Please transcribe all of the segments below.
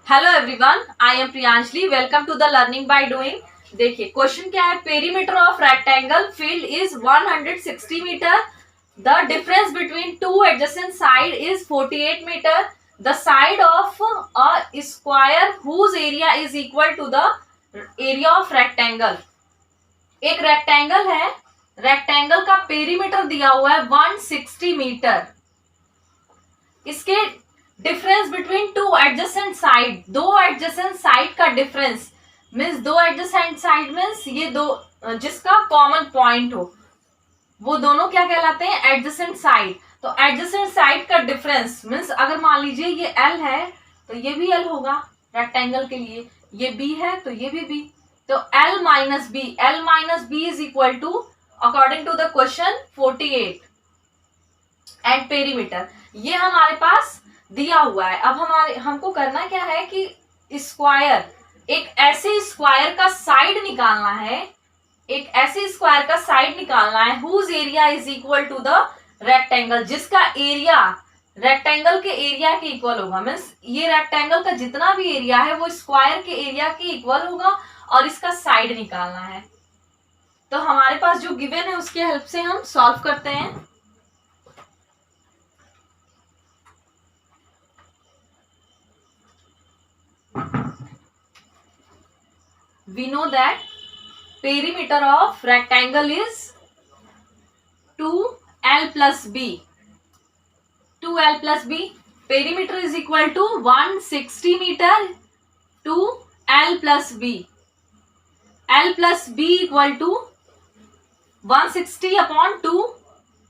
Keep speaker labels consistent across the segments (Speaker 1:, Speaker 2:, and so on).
Speaker 1: Hello everyone, I am Priyanshali. Welcome to the learning by doing. देखिए question क्या है। Perimeter of rectangle field is 160 metre. The difference between two adjacent side is 48 metre. The side of a square whose area is equal to the area of rectangle. एक rectangle है, rectangle का perimeter दिया हुआ है 160 metre. इसके difference between two adjacent side, दो adjacent side का difference means दो एडजेसेंट साइड मीन्स ये दो जिसका कॉमन पॉइंट हो, वो दोनों क्या कहलाते हैं? Adjacent side. तो एडजेसेंट साइड का डिफरेंस मीन्स अगर मान लीजिए ये एल है तो ये भी एल होगा रेक्टेंगल के लिए, ये बी है तो ये भी बी। तो l minus b is equal to according to the question 48 and perimeter ये हमारे पास दिया हुआ है। अब हमको करना क्या है कि स्क्वायर, एक ऐसे स्क्वायर का साइड निकालना है, एक ऐसे स्क्वायर का साइड निकालना है whose area is equal to the rectangle, जिसका एरिया रेक्टेंगल के एरिया के इक्वल होगा। मीन्स ये रेक्टेंगल का जितना भी एरिया है वो स्क्वायर के एरिया के इक्वल होगा और इसका साइड निकालना है। तो हमारे पास जो गिवन है उसके हेल्प से हम सॉल्व करते हैं। We know that perimeter of rectangle is 2L plus B. 2L plus B. Perimeter is equal to 160 meter to L plus B. L plus B equal to 160 upon 2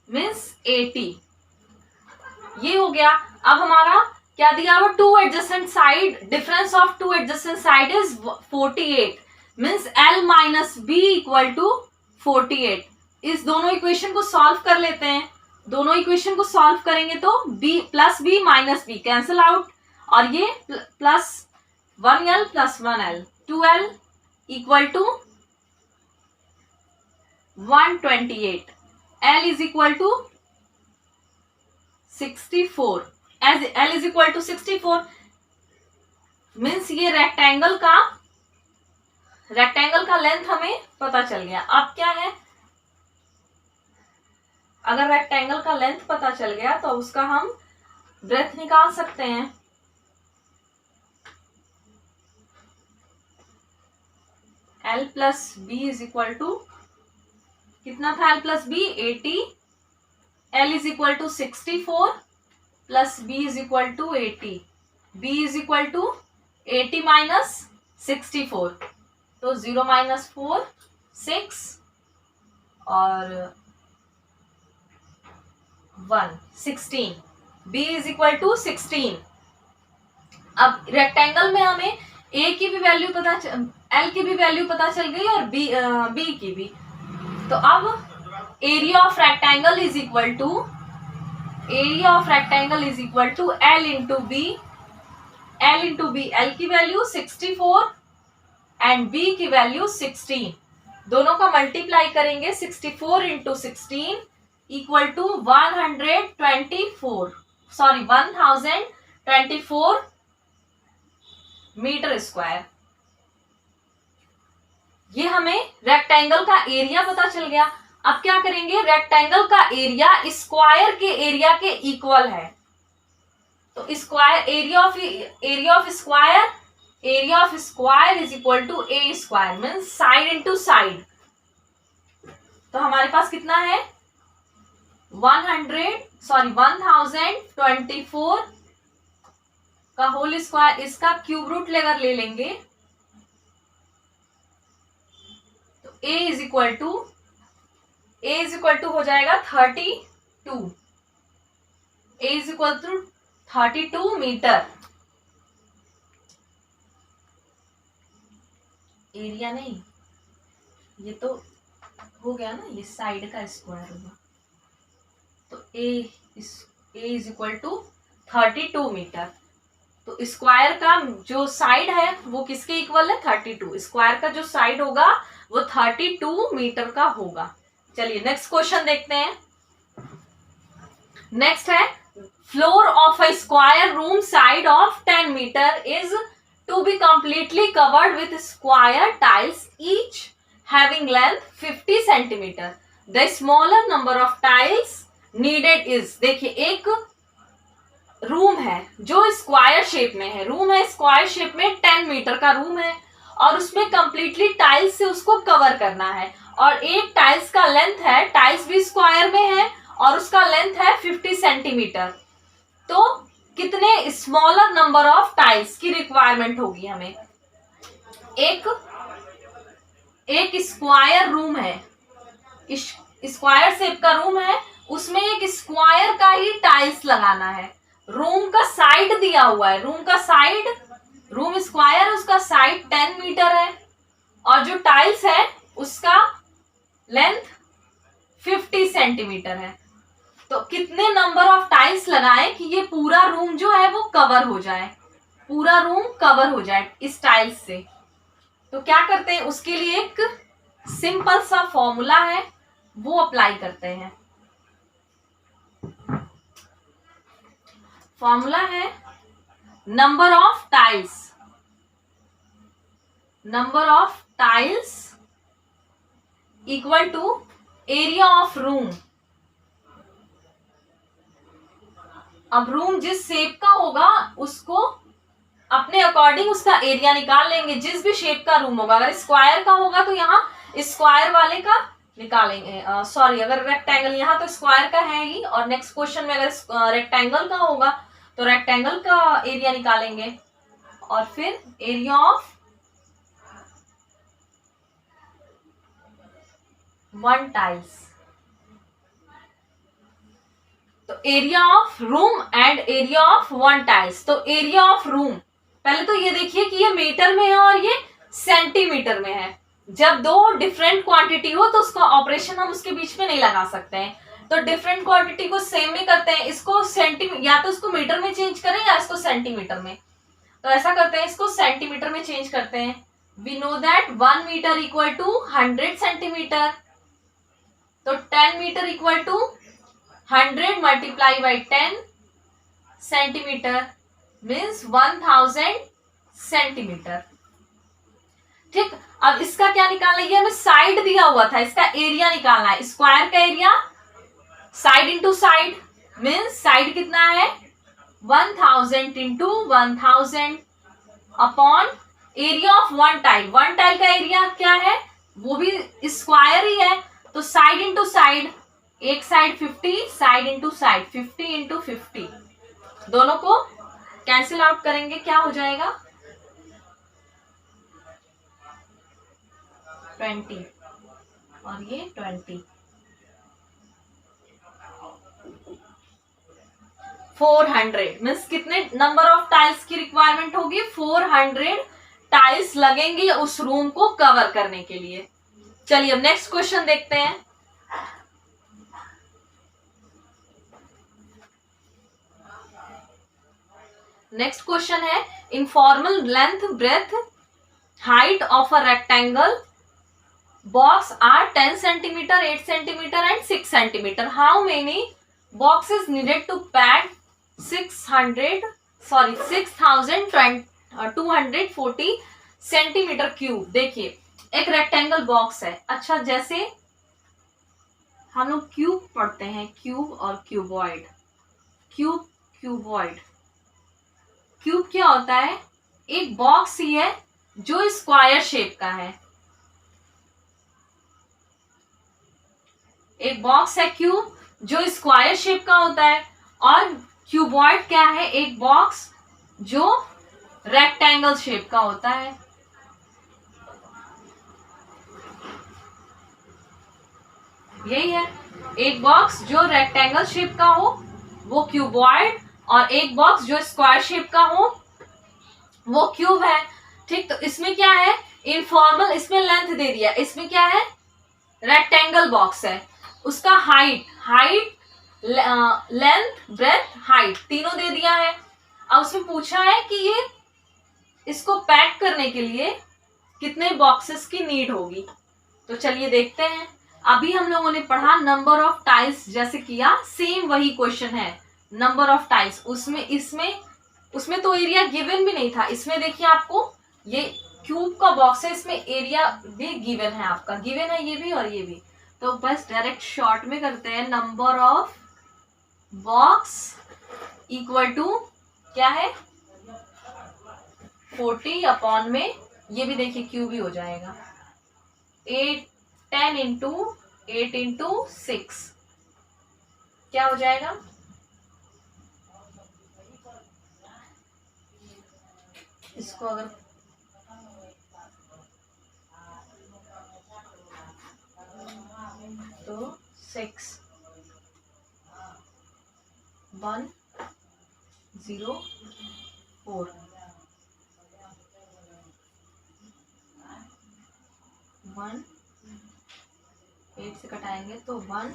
Speaker 1: means 80. ये हो गया। अब हमारा क्या दिया हुआ? Two adjacent side, difference of two adjacent side is 48 means L minus b equal to 48। इस दोनों इक्वेशन को सॉल्व कर लेते हैं। दोनों इक्वेशन को सॉल्व करेंगे तो b plus B minus B cancel out और ये plus 1L plus 1L 2L equal to 128। L is equal to 64 as L is equal to 64 means ये रेक्टेंगल का लेंथ हमें पता चल गया। अब क्या है, अगर रेक्टेंगल का लेंथ पता चल गया तो उसका हम ब्रेथ निकाल सकते हैं। L plus B is equal to कितना था? L plus B 80, L is equal to 64 plus B is equal to 80। B is equal to 80 minus 64 तो 0 माइनस 4 6 और 1 16। B is equal to 16। अब रेक्टेंगल में हमें A की भी वैल्यू पता L की भी वैल्यू पता चल गई और B की भी। तो अब area of rectangle is equal to L into B. L की वैल्यू 64 एंड B की वैल्यू 16। दोनों का मल्टीप्लाई करेंगे 64 into 16 equal to 1024 metre square. ये हमें रेक्टेंगल का एरिया पता चल गया। अब क्या करेंगे, रेक्टेंगल का एरिया स्क्वायर के एरिया के इक्वल है तो square area of square is equal to a square means side into side. तो हमारे पास कितना है 1024 का होल स्क्वायर, इसका क्यूब रूट लेकर ले लेंगे तो ए इज इक्वल टू हो जाएगा 32। A is equal to 32 metre. Area नहीं, ये तो हो गया ना, ये साइड का स्क्वायर होगा तो ए इज इक्वल टू 32 मीटर। तो स्क्वायर का जो साइड है वो किसके इक्वल है? 32। स्क्वायर का जो साइड होगा वो 32 मीटर का होगा। चलिए नेक्स्ट क्वेश्चन देखते हैं। नेक्स्ट है floor of a square room side of 10 metre is to be completely covered with square tiles each having length 50 centimeter. The smaller number of tiles needed is, देखिए एक room है जो square shape में है, room है square shape में, 10 metre का room है और उसमें कंप्लीटली टाइल्स से उसको कवर करना है और एक टाइल्स का लेंथ है, टाइल्स भी स्क्वायर में है और उसका लेंथ है 50 सेंटीमीटर। तो कितने स्मॉलर नंबर ऑफ टाइल्स की रिक्वायरमेंट होगी हमें? एक स्क्वायर रूम है, स्क्वायर शेप का रूम है, उसमें एक स्क्वायर का ही टाइल्स लगाना है। रूम का साइड दिया हुआ है, रूम का साइड, रूम स्क्वायर, उसका साइड 10 मीटर है और जो टाइल्स है उसका लेंथ 50 सेंटीमीटर है। तो कितने नंबर ऑफ टाइल्स लगाएं कि ये पूरा रूम जो है वो कवर हो जाए, पूरा रूम कवर हो जाए इस टाइल्स से? तो क्या करते हैं, उसके लिए एक सिंपल सा फॉर्मूला है वो अप्लाई करते हैं। फॉर्मूला है number of tiles equal to area of room. अब रूम जिस शेप का होगा उसको अपने अकॉर्डिंग उसका एरिया निकाल लेंगे, जिस भी शेप का रूम होगा। अगर स्क्वायर का होगा तो यहाँ स्क्वायर वाले का निकालेंगे, सॉरी अगर रेक्टेंगल, यहाँ तो स्क्वायर का है ही और नेक्स्ट क्वेश्चन में अगर रेक्टेंगल का होगा तो रेक्टेंगल का एरिया निकालेंगे और फिर एरिया ऑफ वन टाइल्स। तो area of room and area of one tiles. तो एरिया ऑफ रूम, पहले तो ये देखिए कि ये मीटर में है और ये सेंटीमीटर में है। जब दो डिफरेंट क्वांटिटी हो तो उसका ऑपरेशन हम उसके बीच में नहीं लगा सकते हैं, तो डिफरेंट क्वांटिटी को सेम में करते हैं। इसको या तो इसको मीटर में चेंज करें या इसको सेंटीमीटर में। तो ऐसा करते हैं, इसको सेंटीमीटर में चेंज करते हैं। We know that 1 metre equal to 100 centimetre. तो 10 metre equal to 100 multiply by 10 centimetre means 1000 centimetre. ठीक, अब इसका क्या निकालना है? हमें साइड दिया हुआ था, इसका एरिया निकालना है। स्क्वायर का area side into side means side कितना है 1000 into 1000 upon area of one tile. One tile का एरिया क्या है, वो भी स्क्वायर ही है, तो साइड इंटू साइड, एक side 50, side into side 50 into 50, दोनों को कैंसिल आउट करेंगे, क्या हो जाएगा 20 और ये 20। 400 मीन्स कितने नंबर ऑफ टाइल्स की रिक्वायरमेंट होगी? 400 टाइल्स लगेंगी उस रूम को कवर करने के लिए। चलिए अब नेक्स्ट क्वेश्चन देखते हैं। नेक्स्ट क्वेश्चन है informal length breadth height of a rectangle box are 10 centimeter, 8 centimeter and 6 centimeter. How many boxes needed to pack 6240 centimetre cube? देखिए एक रेक्टेंगल बॉक्स है। अच्छा, जैसे हम लोग क्यूब पढ़ते हैं, क्यूब और क्यूबॉइड, क्यूबॉइड। क्यूब क्या होता है? एक बॉक्स ही है जो स्क्वायर शेप का है। एक बॉक्स है क्यूब जो स्क्वायर शेप का होता है और क्यूबॉइड क्या है? एक बॉक्स जो रेक्टेंगल शेप का होता है। यही है, एक बॉक्स जो रेक्टेंगल शेप का हो वो क्यूबॉइड और एक बॉक्स जो स्क्वायर शेप का हो वो क्यूब है। ठीक, तो इसमें क्या है इनफॉर्मल, इसमें लेंथ दे दिया, इसमें क्या है रेक्टेंगल बॉक्स है, उसका हाइट लेंथ ब्रेथ हाइट तीनों दे दिया है। अब उसमें पूछा है कि ये इसको पैक करने के लिए कितने बॉक्सेस की नीड होगी। तो चलिए देखते हैं। अभी हम लोगों ने पढ़ा नंबर ऑफ टाइल्स, जैसे किया सेम वही क्वेश्चन है नंबर ऑफ टाइल्स, उसमें इसमें उसमें तो एरिया गिवन भी नहीं था, इसमें देखिए आपको ये क्यूब का बॉक्स है, इसमें एरिया भी गिवन है, आपका गिवन है ये भी और ये भी। तो बस डायरेक्ट शॉर्ट में करते हैं, number of box equal to क्या है 40 अपॉन में ये भी देखिए क्यूब ही हो जाएगा, 10 इंटू 8 इंटू 6 क्या हो जाएगा, इसको अगर तो 6 1 0 4 1 8 से कटाएंगे तो 1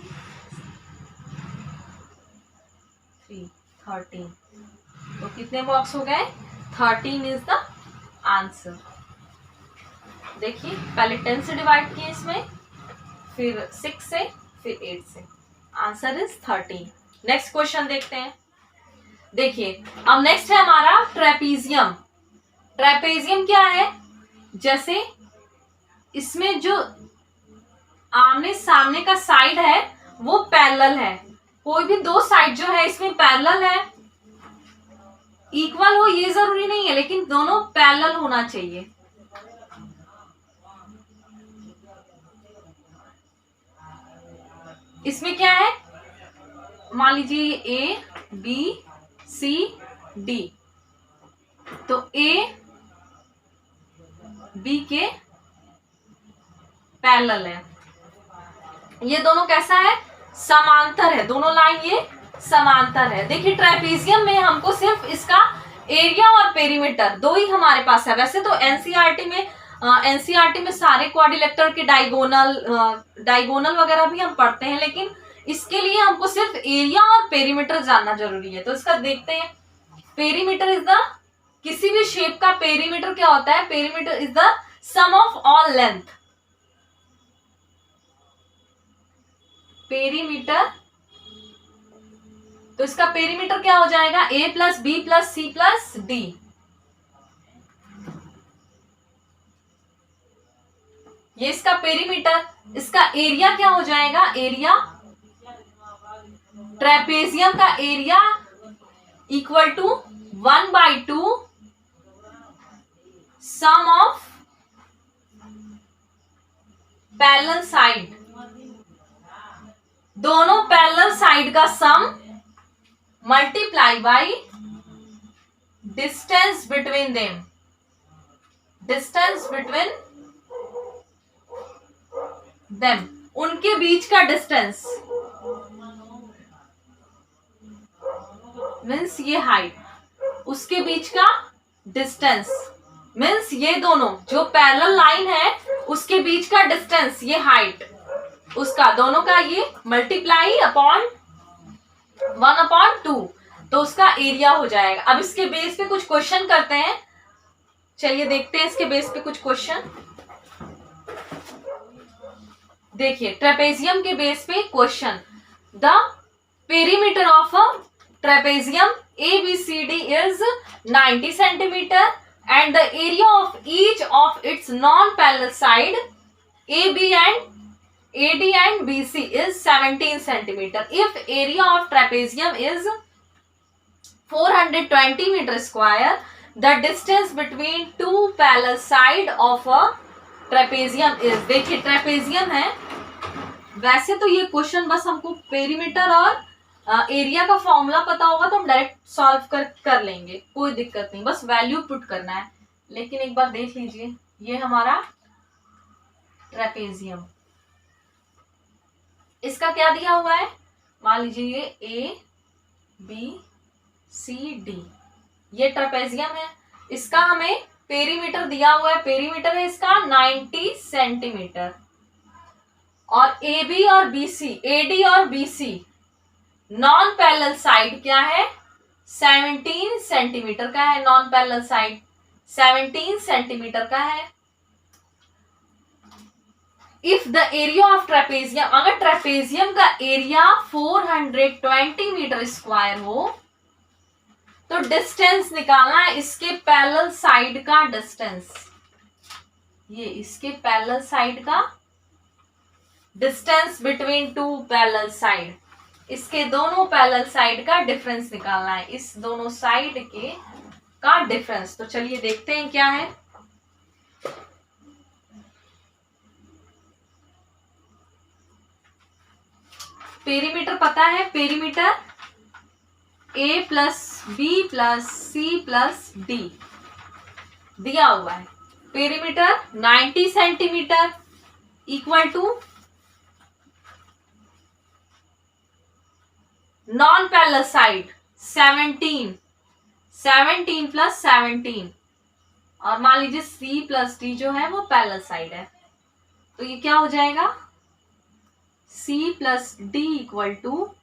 Speaker 1: 3 13। तो कितने बॉक्स हो गए, 13 इज द आंसर। देखिए पहले 10 से डिवाइड किए इसमें, फिर 6 से, फिर 8 से, आंसर इज 13। नेक्स्ट क्वेश्चन देखते हैं। देखिए अब नेक्स्ट है हमारा ट्रेपीजियम। ट्रेपीजियम क्या है, जैसे इसमें जो आमने सामने का साइड है वो पैरेलल है, कोई भी दो साइड जो है इसमें पैरेलल है, इक्वल हो ये जरूरी नहीं है, लेकिन दोनों पैरेलल होना चाहिए। इसमें क्या है, मान लीजिए ए बी सी डी, तो ए बी के पैरेलल है, ये दोनों कैसा है, समांतर है, दोनों लाइन ये समांतर है। देखिए ट्रेपीजियम में हमको सिर्फ इसका एरिया और पेरीमीटर दो ही हमारे पास है। वैसे तो एनसीईआरटी में सारे क्वाड्रिलेटरल के डायगोनल वगैरह भी हम पढ़ते हैं, लेकिन इसके लिए हमको सिर्फ एरिया और पेरीमीटर जानना जरूरी है। तो इसका देखते हैं, पेरीमीटर इज द, किसी भी शेप का पेरीमीटर क्या होता है, perimeter is the sum of all length. Perimeter, तो इसका पेरीमीटर क्या हो जाएगा, A plus B plus C plus D. ये इसका पेरीमीटर, इसका एरिया क्या हो जाएगा, एरिया, ट्रेपेजियम का area equal to 1/2 sum of parallel side, दोनों पैरेलल साइड का sum multiply by distance between them, distance between them, उनके बीच का डिस्टेंस, मीन्स ये हाइट, उसके बीच का डिस्टेंस, मीन्स ये दोनों जो पैरेलल लाइन है उसके बीच का डिस्टेंस, ये हाइट, उसका दोनों का ये मल्टीप्लाई अपॉन 1/2, तो उसका एरिया हो जाएगा। अब इसके बेस पे कुछ क्वेश्चन करते हैं, चलिए देखते हैं इसके बेस पे कुछ क्वेश्चन। देखिए ट्रेपेजियम के बेस पे question, the perimeter of a trapezium ABCD is 90 centimeter and the area of each of its non-parallel side AB and AD and BC is 17 centimeter. If area of trapezium is 420 meter square, the distance between two parallel side of a trapezium is, देखिए trapezium है, वैसे तो ये question बस हमको perimeter और area का formula पता होगा तो हम डायरेक्ट सॉल्व कर लेंगे, कोई दिक्कत नहीं, बस वैल्यू पुट करना है। लेकिन एक बार देख लीजिए, ये हमारा ट्रेपेजियम, इसका क्या दिया हुआ है, मान लीजिए ये ABCD, ये ट्रेपेजियम है, इसका हमें पेरीमीटर दिया हुआ है, पेरीमीटर है इसका 90 सेंटीमीटर, और AB और BC, AD और BC नॉन पैरेलल साइड क्या है, 17 सेंटीमीटर का है, नॉन पैरेलल साइड 17 सेंटीमीटर का है। If the area of trapezium, अगर ट्रेपेजियम का एरिया 420 मीटर स्क्वायर हो, तो डिस्टेंस निकालना है इसके पैरेलल साइड का डिस्टेंस, ये इसके पैरेलल साइड का distance between two parallel side, इसके दोनों पैरेलल साइड का डिफरेंस निकालना है, इस दोनों साइड के का डिफरेंस। तो चलिए देखते हैं क्या है। पेरीमीटर पता है, perimeter A plus B plus C plus D दिया हुआ है। Perimeter 90 centimetre equal to non parallel side 17 plus 17, और मान लीजिए सी प्लस डी जो है वो पैरेलल साइड है, तो ये क्या हो जाएगा, C plus D equal to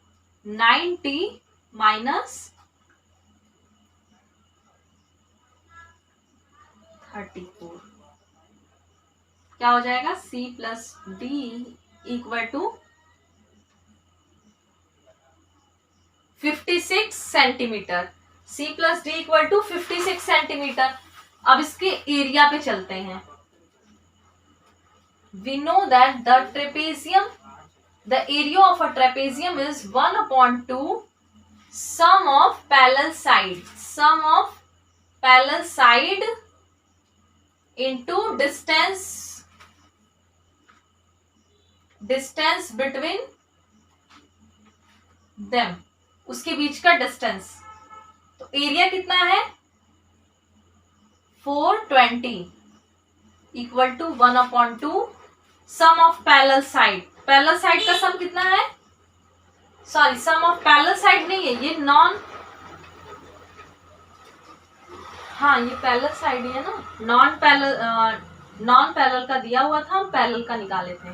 Speaker 1: 90 minus 34, क्या हो जाएगा, C plus D equal to 56 centimetre, C plus D equal to 56 centimetre. अब इसके एरिया पे चलते हैं। We know that the trapezium, the area of a trapezium is 1/2 sum of parallel side into distance between them, उसके बीच का distance. तो area कितना है, 420 equal to 1/2 sum of parallel side. Parallel side का सम कितना है, sorry sum of parallel side नहीं है ये, हाँ ये पैरेलल साइड ही है ना, नॉन पैरेलल का दिया हुआ था, हम पैरेलल का निकाले थे।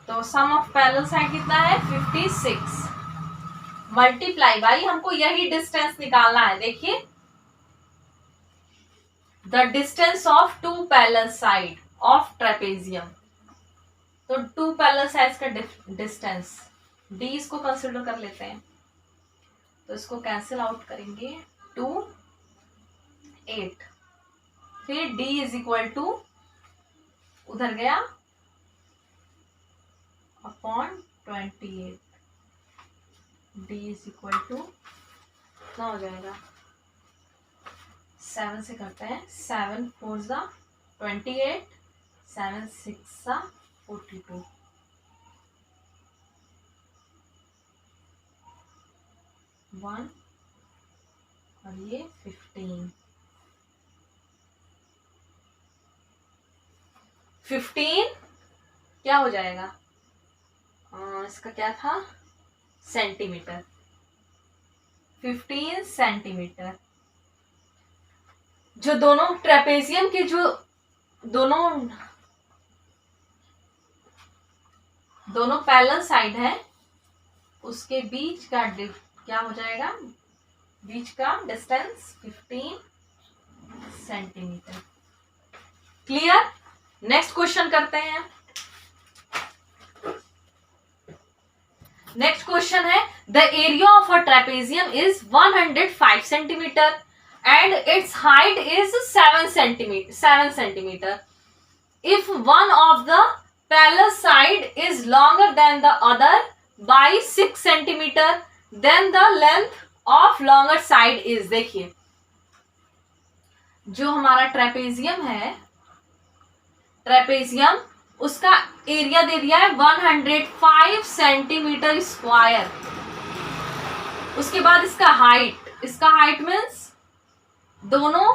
Speaker 1: तो सम ऑफ पैरेलल साइड कितना है, 56 मल्टीप्लाई बाई, हमको यही डिस्टेंस निकालना है। देखिए the distance of two parallel side of trapezium, तो टू पैरेलल साइड्स का डिस्टेंस डी, इसको कंसिडर कर लेते हैं, तो इसको कैंसिल आउट करेंगे, 2 8, फिर d इज इक्वल टू उधर गया upon 28, d is equal to कितना हो जाएगा, 7 से करते हैं, 7 4 ज़ा 28, 7 6 ज़ा 42, 1 और ये 15 क्या हो जाएगा, इसका क्या था, सेंटीमीटर, 15 सेंटीमीटर। जो दोनों ट्रेपेजियम के जो दोनों पैरेलल साइड है उसके बीच का क्या हो जाएगा, बीच का distance 15 centimetre. Clear. Next question करते हैं। नेक्स्ट क्वेश्चन है, the area of a trapezium is 105 centimetre and its height is 7 centimeter. If one of the parallel side is longer than the other by 6 centimeter, then the length of longer side is, देखिए जो हमारा trapezium है, trapezium उसका area दे दिया है 105 centimetre square. उसके बाद इसका हाइट मीन्स दोनों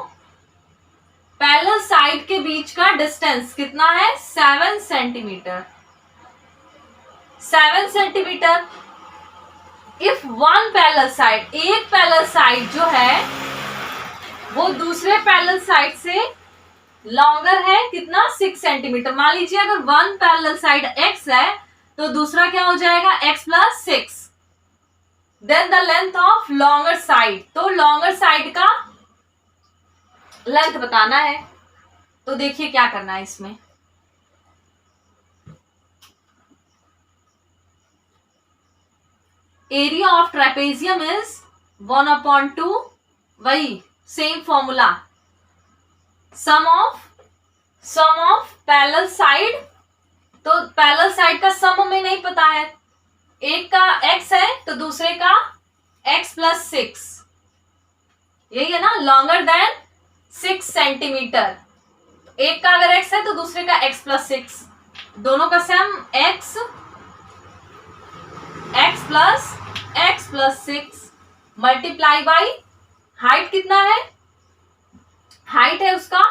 Speaker 1: पैरेलल साइड के बीच का डिस्टेंस कितना है, 7 centimetre. 7 centimetre. If one parallel side, एक पैरेलल साइड जो है वो दूसरे पैरेलल साइड से लॉन्गर है कितना, 6 सेंटीमीटर। मान लीजिए अगर वन पैरेलल साइड x है तो दूसरा क्या हो जाएगा, x plus 6, then the length of longer side, तो लॉन्गर साइड का लेंथ बताना है। तो देखिए क्या करना है इसमें, एरिया ऑफ ट्रेपेजियम इज 1/2 वही same formula, sum of parallel side, तो पैरेलल साइड का सम हमें नहीं पता है, एक का x है तो दूसरे का x प्लस 6, यही है ना, लॉन्गर देन 6 सेंटीमीटर, एक का अगर x है तो दूसरे का x प्लस 6, दोनों का सम x plus 6 multiply by height कितना है, हाइट है उसका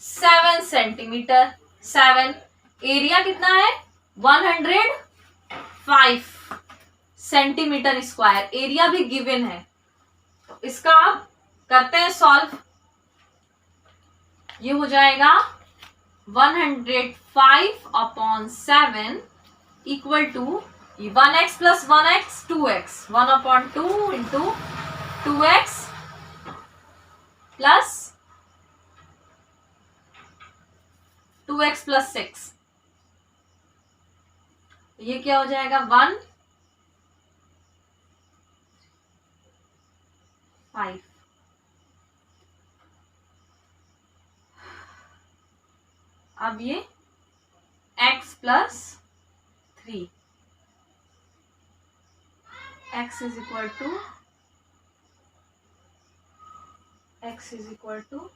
Speaker 1: 7 सेंटीमीटर, 7, एरिया कितना है 105 सेंटीमीटर स्क्वायर, एरिया भी गिवन है। तो इसका आप करते हैं सॉल्व, ये हो जाएगा 105/7 equal to 1x plus 1x 2x, 1/2 into 2x plus 2x plus 6, ये क्या हो जाएगा 1/5, अब ये x plus 3, x is equal to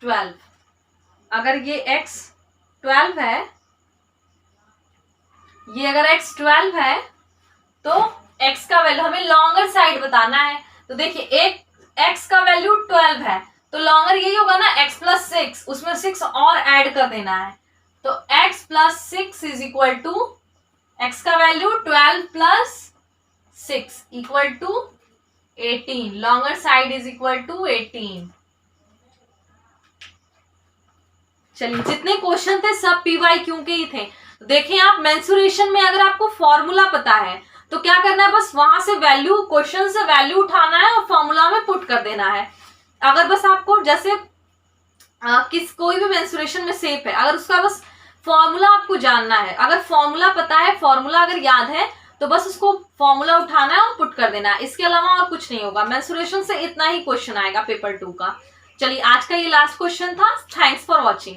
Speaker 1: 12, अगर ये x 12 है, ये अगर x 12 है तो x का वैल्यू हमें लॉन्गर साइड बताना है, तो देखिए एक x का वैल्यू 12 है तो लॉन्गर यही होगा ना x प्लस 6, उसमें 6 और ऐड कर देना है, तो x plus 6 is equal to x का value 12 plus 6 equal to 18, longer side is equal to 18। चलिए जितने क्वेश्चन थे सब PYQ के ही थे। देखें आप मेंसुरेशन में अगर आपको फॉर्मूला पता है तो क्या करना है, बस वहां से वैल्यू, क्वेश्चन से वैल्यू उठाना है और फॉर्मूला में पुट कर देना है। अगर बस आपको जैसे कोई भी मेंसुरेशन में शेप है, अगर उसका बस फॉर्मूला आपको जानना है, अगर फॉर्मूला पता है, फॉर्मूला अगर याद है तो बस उसको फॉर्मूला उठाना है और पुट कर देना है, इसके अलावा और कुछ नहीं होगा। मेंसुरेशन से इतना ही क्वेश्चन आएगा पेपर 2 का। चलिए आज का ये लास्ट क्वेश्चन था। Thanks for watching.